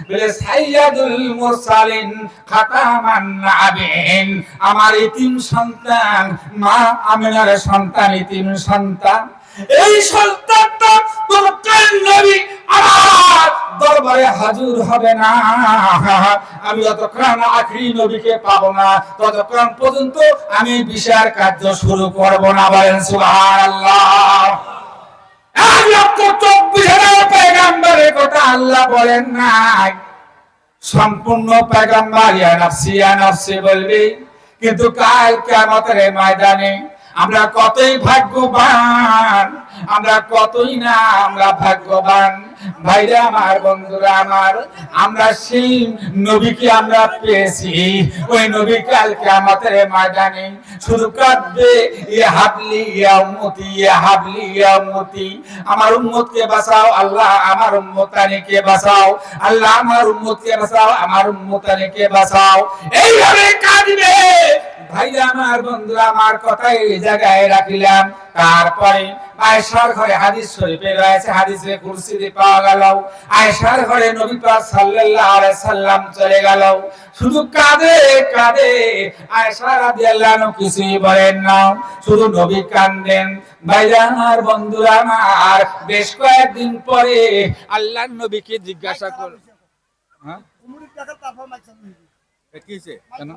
বলে সাইয়্যিদুল মুরসালিন খাতামান নাবিয়িন, আমার ইতিম সন্তান, মা আমিনার সন্তান, ইতিম সন্তান। এই সন্তানটা তোমার নবী আমার দরবারে হাজির হবে না, আমি যতক্ষণ আখরি নবীকে পাবো না ততক্ষণ পর্যন্ত আমি বিচার কার্য শুরু করব না। বলেন সুবহানাল্লাহ। 1,24,000 পয়গম্বরের কথা আল্লাহ বলেন নাই? সম্পূর্ণ পয়গম্বর ইয়া নাফসি ইয়া নাফসি বলবে, কিন্তু কাল কিয়ামতের ময়দানে আমরা কতই ভাগ্যবান, আমরা কতই না আমরা ভাগ্যবান ভাইরা আমার, বন্ধুরা আমার, আমরা সেই নবীকে আমরা পেয়েছি। ওই নবী কাল কিয়ামতের ময়দানে শুধু কাঁদবে, ইয়া হাবলি ইয়া উম্মতি, ইয়া হাবলি ইয়া উম্মতি, আমার উম্মতকে বাঁচাও আল্লাহ, আমার উম্মতানিকে বাঁচাও আল্লাহ, আমার উম্মতকে বাঁচাও, আমার উম্মতানিকে বাঁচাও। এইভাবে কাঁদবে ভাইরা আমার, বন্ধুরা আমার, কথা এই জায়গায় রাখিলাম। তারপরে আয়েশার ঘরে হাদিস শরীফে রয়েছে, হাদিসে কুরসিতে পাওয়া গেল, আয়েশার ঘরে নবী পাক সাল্লাল্লাহু আলাইহি সাল্লাম চলে গেল, শুধু কাঁদে কাঁদে। আয়েশা রাদিয়াল্লাহু আনহা কিছুই বলেন না, শুধু নবী কাঁদেন। ভাইরা আমার, বন্ধুরা আমার, বেশ কয়েকদিন পরে আল্লাহর নবীকে জিজ্ঞাসা করল, হ্যাঁ, উমরের টাকা তাফা মাইছেন কি হইছে কেন?